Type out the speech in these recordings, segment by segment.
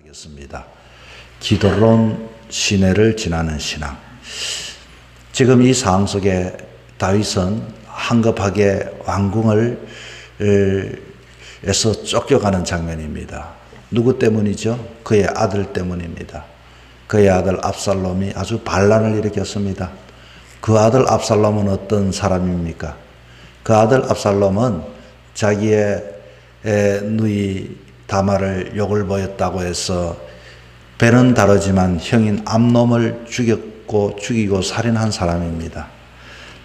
하겠습니다. 기드론 시내를 지나는 신앙. 지금 이 상황 속에 다윗은 한급하게 왕궁을 에서 쫓겨가는 장면입니다. 누구 때문이죠? 그의 아들 때문입니다. 그의 아들 압살롬이 아주 반란을 일으켰습니다. 그 아들 압살롬은 어떤 사람입니까? 그 아들 압살롬은 자기의 누이 다말을 욕을 보였다고 해서 배는 다르지만 형인 암놈을 죽이고 살인한 사람입니다.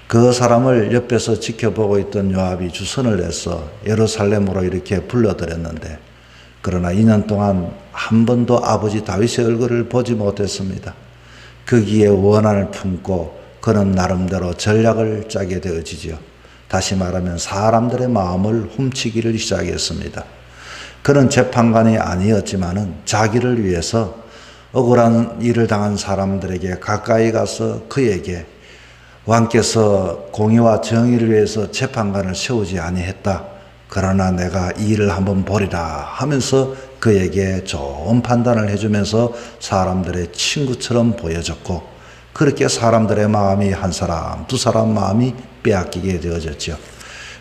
그 사람을 옆에서 지켜보고 있던 요압이 주선을 내서 예루살렘으로 이렇게 불러들였는데, 그러나 2년 동안 한 번도 아버지 다윗의 얼굴을 보지 못했습니다. 거기에 원한을 품고 그는 나름대로 전략을 짜게 되어지죠. 다시 말하면 사람들의 마음을 훔치기를 시작했습니다. 그는 재판관이 아니었지만은 자기를 위해서 억울한 일을 당한 사람들에게 가까이 가서 그에게 왕께서 공의와 정의를 위해서 재판관을 세우지 아니했다. 그러나 내가 이 일을 한번 보리라 하면서 그에게 좋은 판단을 해주면서 사람들의 친구처럼 보여졌고, 그렇게 사람들의 마음이 한 사람, 두 사람 마음이 빼앗기게 되어졌죠.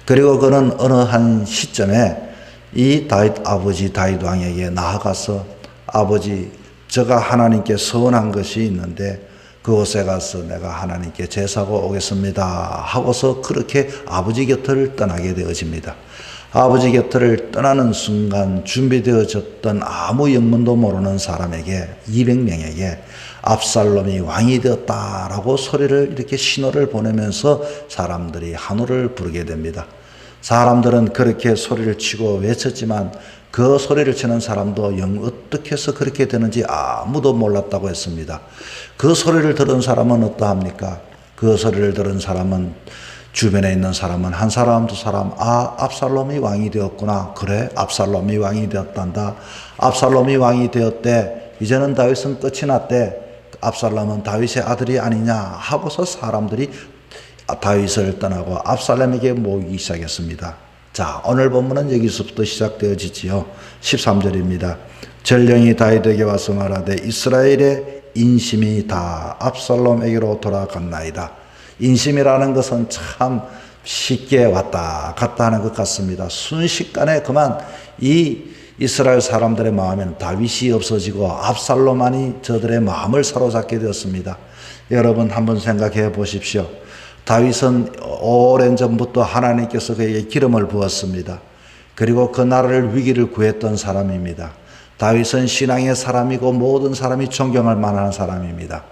그리고 그는 어느 한 시점에 이 다윗 아버지 다윗 왕에게 나아가서, 아버지, 저가 하나님께 서원한 것이 있는데 그곳에 가서 내가 하나님께 제사하고 오겠습니다 하고서 그렇게 아버지 곁을 떠나게 되어집니다. 아버지 곁을 떠나는 순간 준비되어졌던 아무 영문도 모르는 사람에게, 200명에게 압살롬이 왕이 되었다라고 소리를, 이렇게 신호를 보내면서 사람들이 한호를 부르게 됩니다. 사람들은 그렇게 소리를 치고 외쳤지만 그 소리를 치는 사람도 어떻게 해서 그렇게 되는지 아무도 몰랐다고 했습니다. 그 소리를 들은 사람은 어떠합니까? 그 소리를 들은 사람은, 주변에 있는 사람은 한 사람 두 사람, 압살롬이 왕이 되었구나. 그래, 압살롬이 왕이 되었단다. 압살롬이 왕이 되었대. 이제는 다윗은 끝이 났대. 압살롬은 다윗의 아들이 아니냐 하고서 사람들이 다윗을 떠나고 압살롬에게 모이기 시작했습니다. 자, 오늘 본문은 여기서부터 시작되어지지요. 13절입니다. 전령이 다윗에게 와서 말하되 이스라엘의 인심이 다 압살롬에게로 돌아갔나이다. 인심이라는 것은 참 쉽게 왔다 갔다 하는 것 같습니다. 순식간에 그만 이 이스라엘 사람들의 마음에는 다윗이 없어지고 압살롬만이 저들의 마음을 사로잡게 되었습니다. 여러분 한번 생각해 보십시오. 다윗은 오랜 전부터 하나님께서 그에게 기름을 부었습니다. 그리고 그 나라를 위기를 구했던 사람입니다. 다윗은 신앙의 사람이고 모든 사람이 존경할 만한 사람입니다.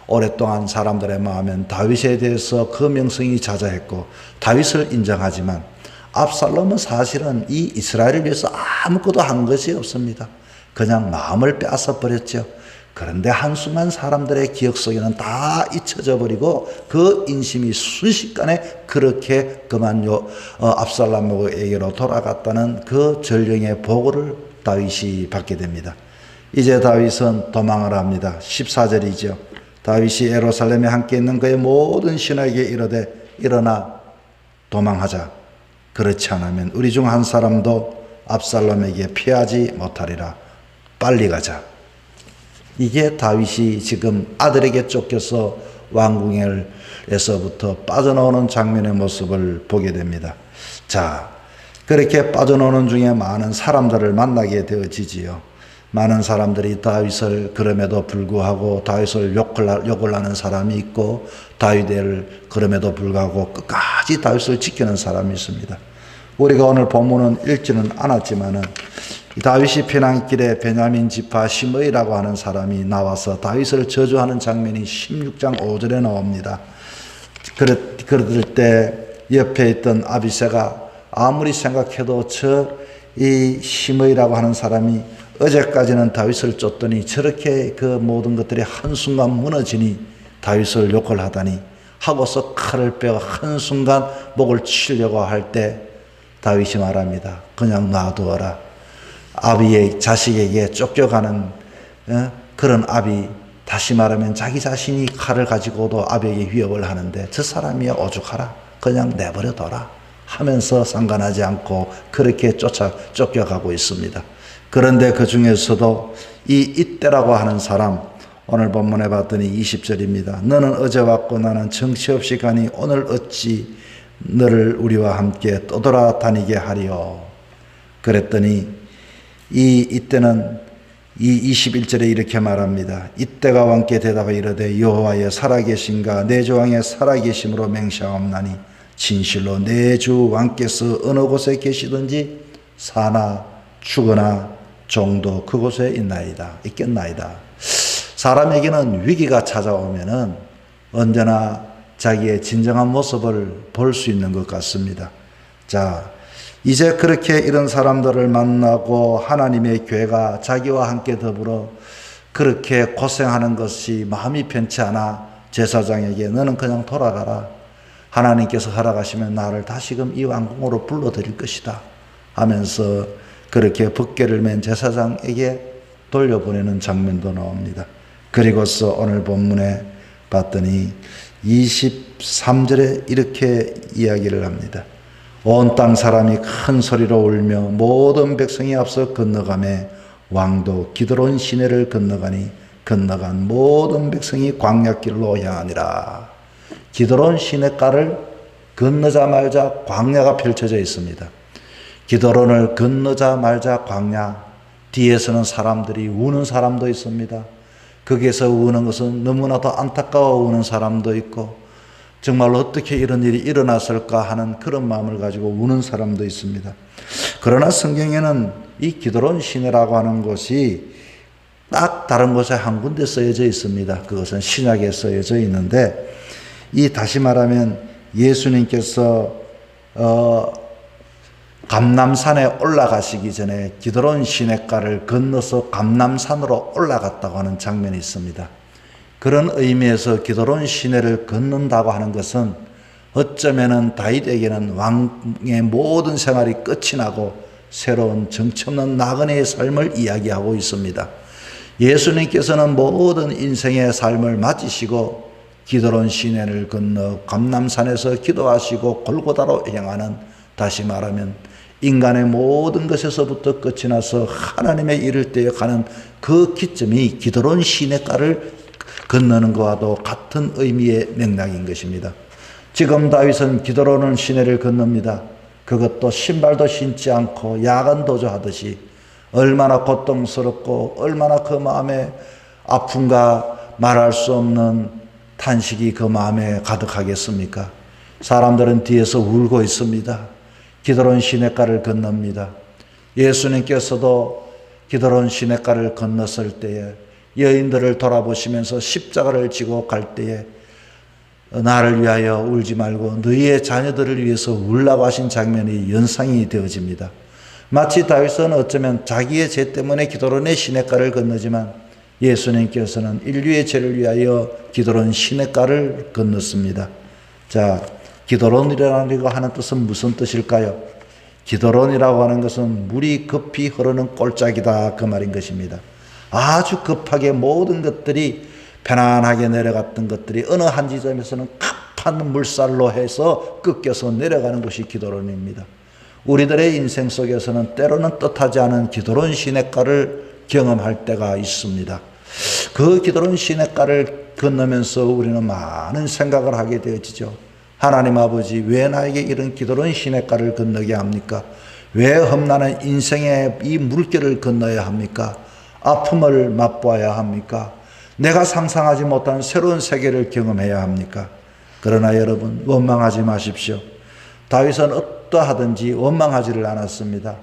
오랫동안 사람들의 마음엔 다윗에 대해서 그 명성이 자자했고 다윗을 인정하지만 압살롬은 사실은 이 이스라엘을 위해서 아무것도 한 것이 없습니다. 그냥 마음을 빼앗아 버렸죠. 그런데 한순간 사람들의 기억 속에는 다 잊혀져 버리고 그 인심이 순식간에 그렇게 그만 압살롬에게로 돌아갔다는 그 전령의 보고를 다윗이 받게 됩니다. 이제 다윗은 도망을 합니다. 14절이죠. 다윗이 예루살렘에 함께 있는 그의 모든 신하에게 이르되 일어나 도망하자. 그렇지 않으면 우리 중 한 사람도 압살롬에게 피하지 못하리라. 빨리 가자. 이게 다윗이 지금 아들에게 쫓겨서 왕궁에서부터 빠져나오는 장면의 모습을 보게 됩니다. 자, 그렇게 빠져나오는 중에 많은 사람들을 만나게 되어지지요. 많은 사람들이 다윗을 그럼에도 불구하고 다윗을 욕을 하는 사람이 있고, 다윗을 그럼에도 불구하고 끝까지 다윗을 지키는 사람이 있습니다. 우리가 오늘 본문은 읽지는 않았지만은 다윗이 피난길에 베냐민 지파 시므이라고 하는 사람이 나와서 다윗을 저주하는 장면이 16장 5절에 나옵니다. 그럴 때 옆에 있던 아비새가 아무리 생각해도 이 시므이라고 하는 사람이 어제까지는 다윗을 쫓더니 저렇게 그 모든 것들이 한순간 무너지니 다윗을 욕을 하다니 하고서 칼을 빼어 한순간 목을 치려고 할 때 다윗이 말합니다. 그냥 놔두어라. 아비의 자식에게 쫓겨가는 그런 아비, 다시 말하면 자기 자신이 칼을 가지고도 아비에게 위협을 하는데 저 사람이야 오죽하라. 그냥 내버려둬라. 하면서 상관하지 않고 그렇게 쫓겨가고 있습니다. 그런데 그 중에서도 이때라고 하는 사람, 오늘 본문에 봤더니 20절입니다. 너는 어제 왔고 나는 정치 없이 가니 오늘 어찌 너를 우리와 함께 떠돌아다니게 하리요. 그랬더니 이때는 이 21절에 이렇게 말합니다. 이때가 왕께 대답하여 이르되 여호와의 살아계신가 내 주 왕의 살아계심으로 맹세하옵나니 진실로 내 주 왕께서 어느 곳에 계시든지 사나 죽으나 종도 그곳에 있겠나이다. 사람에게는 위기가 찾아오면은 언제나 자기의 진정한 모습을 볼 수 있는 것 같습니다. 자, 이제 그렇게 이런 사람들을 만나고 하나님의 교회가 자기와 함께 더불어 그렇게 고생하는 것이 마음이 편치 않아 제사장에게 너는 그냥 돌아가라. 하나님께서 허락하시면 나를 다시금 이 왕궁으로 불러드릴 것이다 하면서 그렇게 붓개를 맨 제사장에게 돌려보내는 장면도 나옵니다. 그리고서 오늘 본문에 봤더니 23절에 이렇게 이야기를 합니다. 온 땅 사람이 큰 소리로 울며 모든 백성이 앞서 건너가매 왕도 기드론 시내를 건너간 모든 백성이 광야길로 향하니라. 기드론 시내가를 건너자마자 광야가 펼쳐져 있습니다. 기드론을 건너자마자 광야, 뒤에서는 사람들이 우는 사람도 있습니다. 거기에서 우는 것은 너무나도 안타까워 우는 사람도 있고 정말 어떻게 이런 일이 일어났을까 하는 그런 마음을 가지고 우는 사람도 있습니다. 그러나 성경에는 이 기드론 시내라고 하는 곳이 딱 다른 곳에 한 군데 쓰여져 있습니다. 그것은 신약에 쓰여져 있는데 다시 말하면 예수님께서 감람산에 올라가시기 전에 기드론 시내가를 건너서 감람산으로 올라갔다고 하는 장면이 있습니다. 그런 의미에서 기드론 시내를 걷는다고 하는 것은 어쩌면은 다윗에게는 왕의 모든 생활이 끝이 나고 새로운 정처 없는 나그네의 삶을 이야기하고 있습니다. 예수님께서는 모든 인생의 삶을 마치시고 기드론 시내를 건너 감람산에서 기도하시고 골고다로 향하는, 다시 말하면 인간의 모든 것에서부터 끝이 나서 하나님의 이를 때에 가는 그 기점이 기드론 시내가를 건너는 것과도 같은 의미의 맥락인 것입니다. 지금 다윗은 기드론 시내를 건넙니다. 그것도 신발도 신지 않고 야간 도주하듯이 얼마나 고통스럽고 얼마나 그 마음에 아픔과 말할 수 없는 탄식이 그 마음에 가득하겠습니까? 사람들은 뒤에서 울고 있습니다. 기드론 시내가를 건넙니다. 예수님께서도 기드론 시내가를 건넜을 때에 여인들을 돌아보시면서 십자가를 지고 갈 때에 나를 위하여 울지 말고 너희의 자녀들을 위해서 울라고 하신 장면이 연상이 되어집니다. 마치 다윗은 어쩌면 자기의 죄 때문에 기드론의 시내가를 건너지만 예수님께서는 인류의 죄를 위하여 기드론 시내가를 건넜습니다. 자, 기드론이라고 하는 뜻은 무슨 뜻일까요? 기드론이라고 하는 것은 물이 급히 흐르는 꼴짝이다, 그 말인 것입니다. 아주 급하게 모든 것들이 편안하게 내려갔던 것들이 어느 한 지점에서는 급한 물살로 해서 꺾여서 내려가는 것이 기드론입니다. 우리들의 인생 속에서는 때로는 뜻하지 않은 기드론 시내가를 경험할 때가 있습니다. 그 기드론 시내가를 건너면서 우리는 많은 생각을 하게 되어지죠. 하나님 아버지, 왜 나에게 이런 기드론 시내가를 건너게 합니까? 왜 험난한 인생의 이 물길을 건너야 합니까? 아픔을 맛보아야 합니까? 내가 상상하지 못한 새로운 세계를 경험해야 합니까? 그러나 여러분, 원망하지 마십시오. 다윗은 어떠하든지 원망하지를 않았습니다.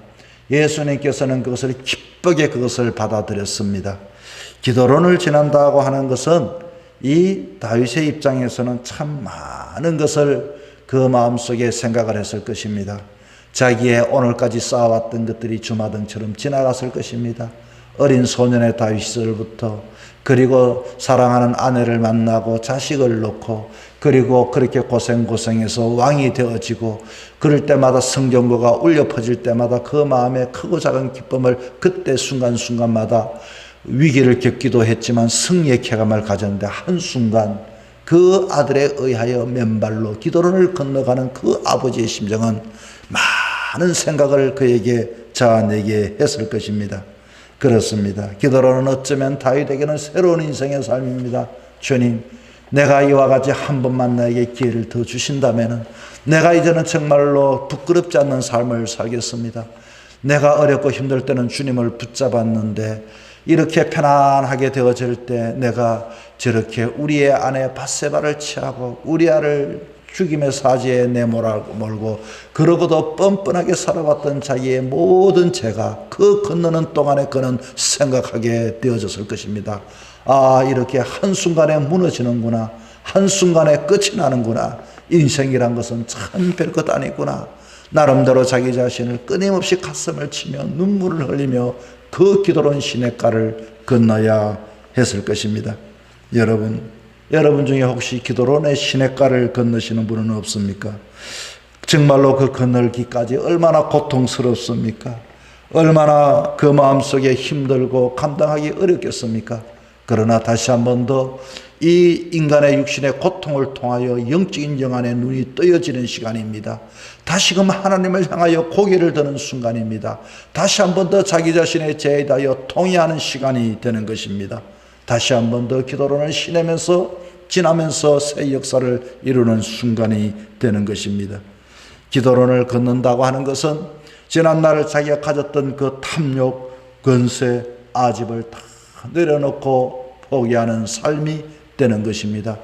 예수님께서는 그것을 기쁘게 그것을 받아들였습니다. 기드론을 지난다고 하는 것은 이 다윗의 입장에서는 참 많은 것을 그 마음속에 생각을 했을 것입니다. 자기의 오늘까지 쌓아왔던 것들이 주마등처럼 지나갔을 것입니다. 어린 소년의 다윗 시절부터, 그리고 사랑하는 아내를 만나고 자식을 놓고, 그리고 그렇게 고생해서 왕이 되어지고, 그럴 때마다 성경거가 울려 퍼질 때마다 그 마음에 크고 작은 기쁨을 그때 순간순간마다 위기를 겪기도 했지만 승리의 쾌감을 가졌는데, 한순간 그 아들에 의하여 맨발로 기도론을 건너가는 그 아버지의 심정은 많은 생각을 그에게 자아내게 했을 것입니다. 그렇습니다. 기도론은 어쩌면 다윗에게는 새로운 인생의 삶입니다. 주님, 내가 이와 같이 한 번만 나에게 기회를 더 주신다면 내가 이제는 정말로 부끄럽지 않는 삶을 살겠습니다. 내가 어렵고 힘들 때는 주님을 붙잡았는데 이렇게 편안하게 되어질 때 내가 저렇게 우리의 아내 밧세바를 취하고 우리아를 죽임의 사지에 내몰고 그러고도 뻔뻔하게 살아왔던 자기의 모든 죄가 그 건너는 동안에 그는 생각하게 되어졌을 것입니다. 아, 이렇게 한순간에 무너지는구나. 한순간에 끝이 나는구나. 인생이란 것은 참 별것 아니구나. 나름대로 자기 자신을 끊임없이 가슴을 치며 눈물을 흘리며 그 기도로운 시냇가를 건너야 했을 것입니다. 여러분 중에 혹시 기도로운의 시냇가를 건너시는 분은 없습니까? 정말로 그 건널기까지 얼마나 고통스럽습니까? 얼마나 그 마음속에 힘들고 감당하기 어렵겠습니까? 그러나 다시 한 번 더 이 인간의 육신의 고통을 통하여 영적인 영안의 눈이 떠여지는 시간입니다. 다시금 하나님을 향하여 고개를 드는 순간입니다. 다시 한 번 더 자기 자신의 죄에 대하여 통회하는 시간이 되는 것입니다. 다시 한 번 더 기도론을 지나면서 새 역사를 이루는 순간이 되는 것입니다. 기도론을 걷는다고 하는 것은 지난날 자기가 가졌던 그 탐욕, 권세, 아집을 다 내려놓고 포기하는 삶이 되는 것입니다.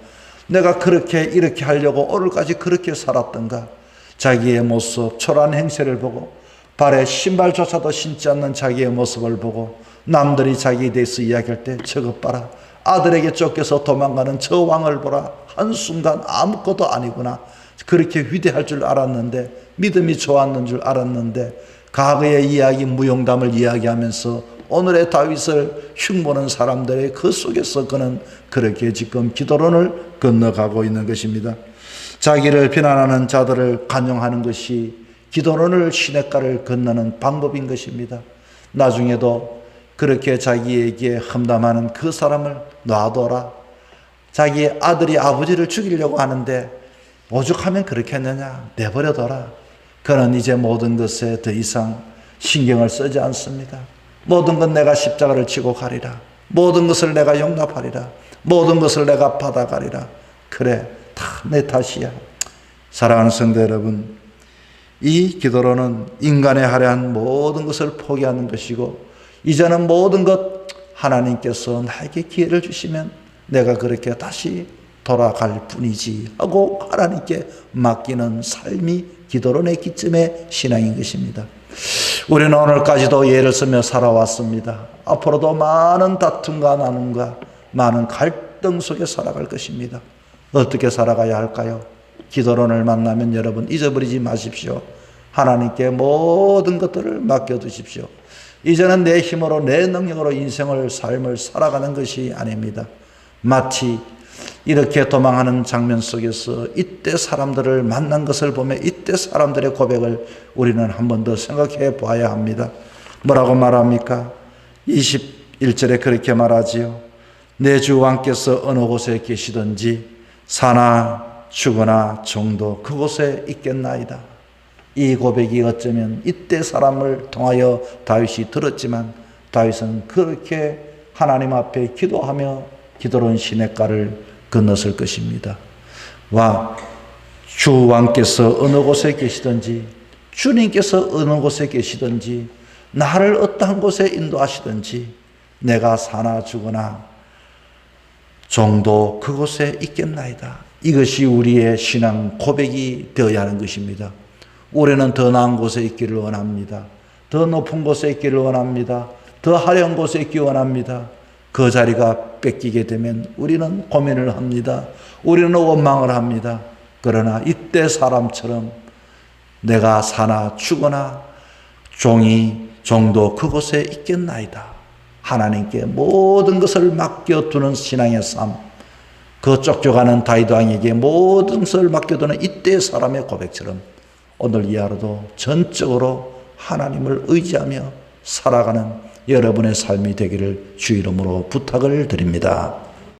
내가 이렇게 하려고 오늘까지 그렇게 살았던가? 자기의 모습, 초라한 행세를 보고 발에 신발조차도 신지 않는 자기의 모습을 보고 남들이 자기에 대해서 이야기할 때 저것 봐라. 아들에게 쫓겨서 도망가는 저 왕을 보라. 한순간 아무것도 아니구나. 그렇게 위대할 줄 알았는데, 믿음이 좋았는 줄 알았는데, 과거의 이야기, 무용담을 이야기하면서 오늘의 다윗을 흉보는 사람들의 그 속에서 그는 그렇게 지금 기도론을 건너가고 있는 것입니다. 자기를 비난하는 자들을 간용하는 것이 기도론을 시냇가를 건너는 방법인 것입니다. 나중에도 그렇게 자기에게 험담하는 그 사람을 놔둬라. 자기의 아들이 아버지를 죽이려고 하는데 오죽하면 그렇게 했느냐. 내버려둬라. 그는 이제 모든 것에 더 이상 신경을 쓰지 않습니다. 모든 것 내가 십자가를 지고 가리라. 모든 것을 내가 용납하리라. 모든 것을 내가 받아가리라. 그래, 다 내 탓이야. 사랑하는 성도 여러분, 이 기도로는 인간의 하려한 모든 것을 포기하는 것이고 이제는 모든 것 하나님께서 나에게 기회를 주시면 내가 그렇게 다시 돌아갈 뿐이지 하고 하나님께 맡기는 삶이 기도론의 기점의 신앙인 것입니다. 우리는 오늘까지도 예를 쓰며 살아왔습니다. 앞으로도 많은 다툼과 나눔과 많은 갈등 속에 살아갈 것입니다. 어떻게 살아가야 할까요? 기도론을 만나면 여러분 잊어버리지 마십시오. 하나님께 모든 것들을 맡겨두십시오. 이제는 내 힘으로 내 능력으로 삶을 살아가는 것이 아닙니다. 마치 이렇게 도망하는 장면 속에서 이때 사람들을 만난 것을 보며 이때 사람들의 고백을 우리는 한 번 더 생각해 보아야 합니다. 뭐라고 말합니까? 21절에 그렇게 말하지요. 내 주 왕께서 어느 곳에 계시든지 사나 죽으나 정도 그곳에 있겠나이다. 이 고백이 어쩌면 이때 사람을 통하여 다윗이 들었지만 다윗은 그렇게 하나님 앞에 기도하며 기도로운 시냇가를 건넜을 것입니다. 주 왕께서 어느 곳에 계시든지 주님께서 어느 곳에 계시든지 나를 어떠한 곳에 인도하시든지 내가 사나 죽으나 정도 그곳에 있겠나이다. 이것이 우리의 신앙 고백이 되어야 하는 것입니다. 우리는 더 나은 곳에 있기를 원합니다. 더 높은 곳에 있기를 원합니다. 더 화려한 곳에 있기 원합니다. 그 자리가 뺏기게 되면 우리는 고민을 합니다. 우리는 원망을 합니다. 그러나 이때 사람처럼 내가 사나 죽으나 종도 그곳에 있겠나이다. 하나님께 모든 것을 맡겨두는 신앙의 삶, 그 쫓겨가는 다윗 왕에게 모든 것을 맡겨두는 이때의 사람의 고백처럼 오늘 이 하루도 전적으로 하나님을 의지하며 살아가는 여러분의 삶이 되기를 주 이름으로 부탁을 드립니다.